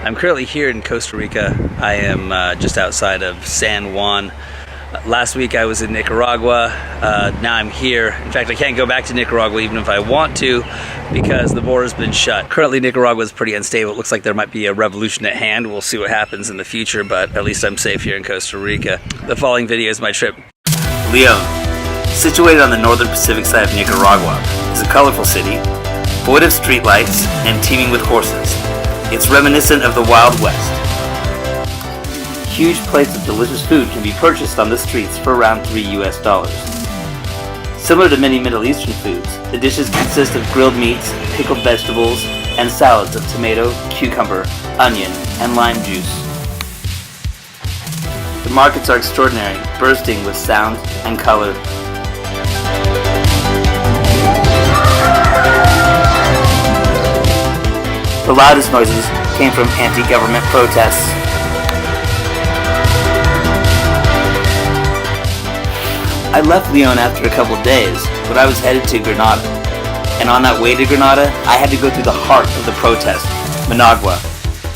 I'm currently here in Costa Rica. I am just outside of San Juan. Last week I was in Nicaragua. Now I'm here. In fact, I can't go back to Nicaragua even if I want to because the border's been shut. Currently Nicaragua is pretty unstable. It looks like there might be a revolution at hand. We'll see what happens in the future, but at least I'm safe here in Costa Rica. The following video is my trip. Leon, situated on the northern Pacific side of Nicaragua, is a colorful city, void of streetlights and teeming with horses. It's reminiscent of the Wild West. Huge plates of delicious food can be purchased on the streets for around $3 US. Similar to many Middle Eastern foods, the dishes consist of grilled meats, pickled vegetables, and salads of tomato, cucumber, onion, and lime juice. The markets are extraordinary, bursting with sound and color. The loudest noises came from anti-government protests. I left Leon after a couple days, but I was headed to Granada. And on that way to Granada, I had to go through the heart of the protest, Managua,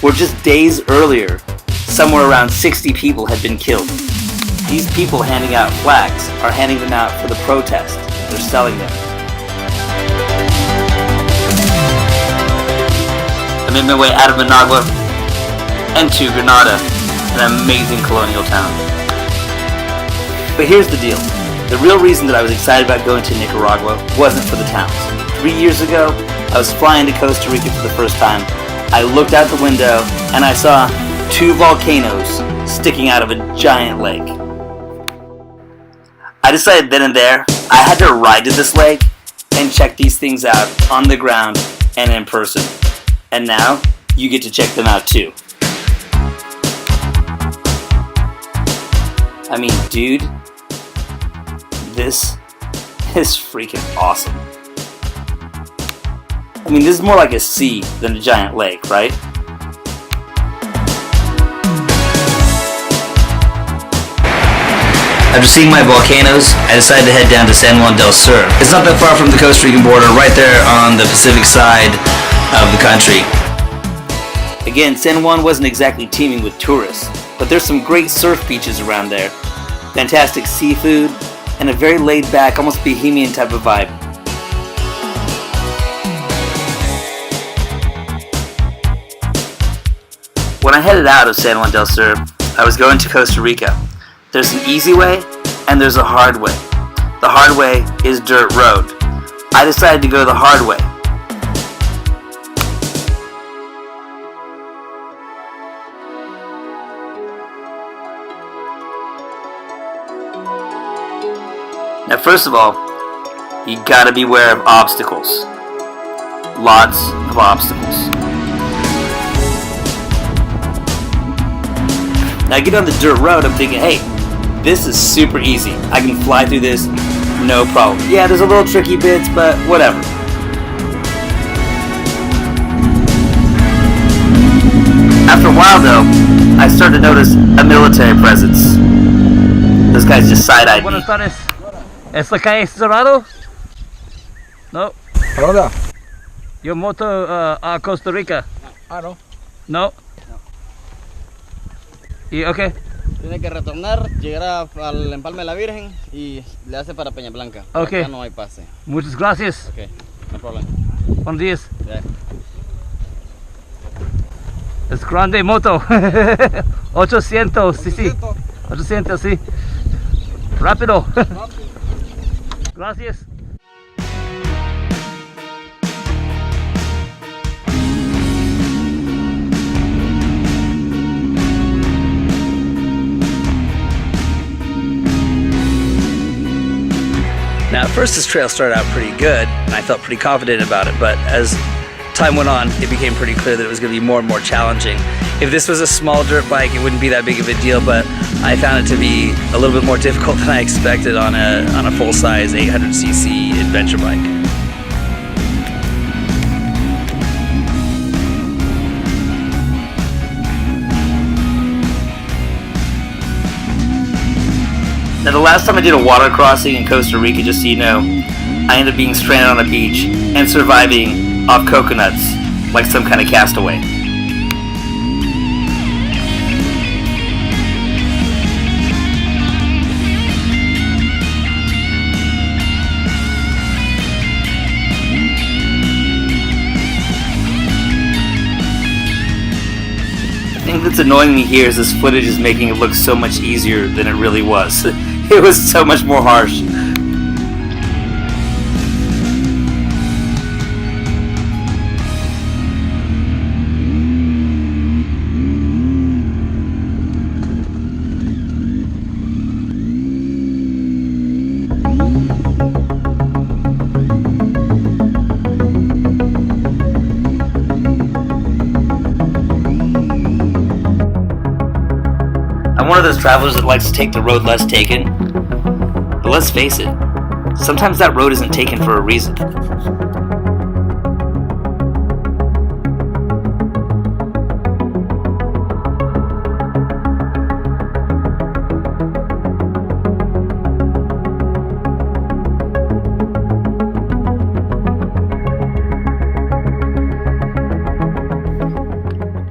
where just days earlier, somewhere around 60 people had been killed. These people handing out flags are handing them out for the protest. They're selling them. I made my way out of Managua and to Granada, an amazing colonial town. But here's the deal. The real reason that I was excited about going to Nicaragua wasn't for the towns. 3 years ago, I was flying to Costa Rica for the first time. I looked out the window and I saw 2 volcanoes sticking out of a giant lake. I decided then and there I had to ride to this lake and check these things out on the ground and in person. And now, you get to check them out too. I mean, dude, this is freaking awesome. I mean, this is more like a sea than a giant lake, right? After seeing my volcanoes, I decided to head down to San Juan del Sur. It's not that far from the Costa Rican border, right there on the Pacific side of the country. Again, San Juan wasn't exactly teeming with tourists, but there's some great surf beaches around there, fantastic seafood, and a very laid-back, almost bohemian type of vibe. When I headed out of San Juan del Sur, I was going to Costa Rica. There's an easy way, and there's a hard way. The hard way is dirt road. I decided to go the hard way. Now, first of all, you gotta beware of obstacles. Lots of obstacles. Now, I get on the dirt road, I'm thinking, hey, this is super easy. I can fly through this, no problem. Yeah, there's a little tricky bits, but whatever. After a while, though, I started to notice a military presence. This guy's just side-eyeing me. Buenas tardes. ¿Es la calle cerrado? No. ¿Para dónde? Yo moto a Costa Rica. Ah, no. No. Y ok. Tiene que retornar, llegar al Empalme de la Virgen y le hace para Peña Blanca. Ok. Acá no hay pase. Muchas gracias. Ok, no problema. Buenos días. Yeah. Es grande moto. 800, sí, sí. 800, sí. Rápido. Gracias. Now at first this trail started out pretty good and I felt pretty confident about it, but as time went on it became pretty clear that it was going to be more and more challenging. If this was a small dirt bike it wouldn't be that big of a deal, but I found it to be a little bit more difficult than I expected on a full-size 800cc adventure bike. Now, the last time I did a water crossing in Costa Rica, just so you know, I ended up being stranded on a beach and surviving off coconuts like some kind of castaway. thing that's annoying me here is this footage is making it look so much easier than it really was. It was so much more harsh. I'm one of those travelers that likes to take the road less taken, but let's face it, sometimes that road isn't taken for a reason.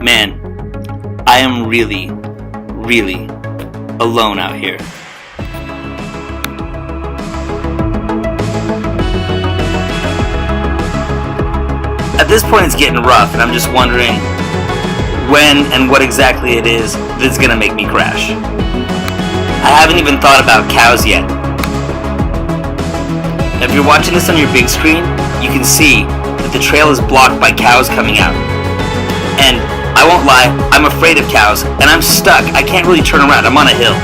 Man, I am really alone out here. At this point it's getting rough and I'm just wondering when and what exactly it is that's gonna make me crash. I haven't even thought about cows yet. If you're watching this on your big screen, you can see that the trail is blocked by cows coming out. And I won't lie, I'm afraid of cows, and I'm stuck. I can't really turn around. I'm on a hill.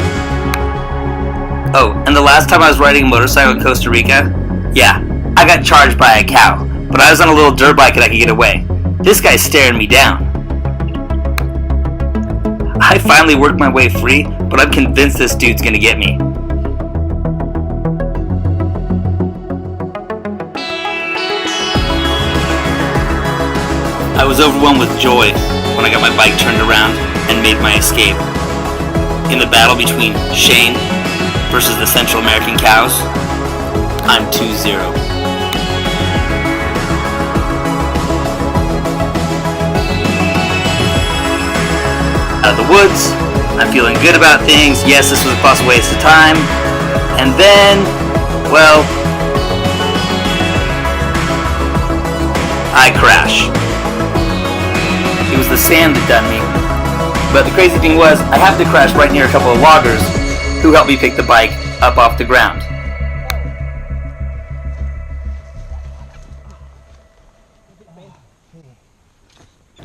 Oh, and the last time I was riding a motorcycle in Costa Rica, yeah, I got charged by a cow, but I was on a little dirt bike and I could get away. This guy's staring me down. I finally worked my way free, but I'm convinced this dude's gonna get me. I was overwhelmed with joy when I got my bike turned around and made my escape. In the battle between Shane versus the Central American cows, I'm 2-0. Out of the woods, I'm feeling good about things. Yes, this was a possible waste of time. And then, well, I crash. It was the sand that done me. But the crazy thing was, I happened to crash right near a couple of loggers who helped me pick the bike up off the ground.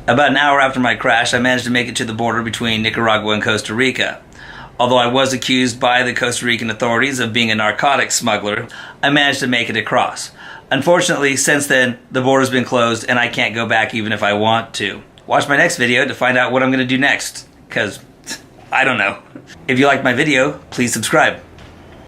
About an hour after my crash, I managed to make it to the border between Nicaragua and Costa Rica. Although I was accused by the Costa Rican authorities of being a narcotics smuggler, I managed to make it across. Unfortunately, since then, the border's been closed and I can't go back even if I want to. Watch my next video to find out what I'm going to do next, because I don't know. If you liked my video, please subscribe.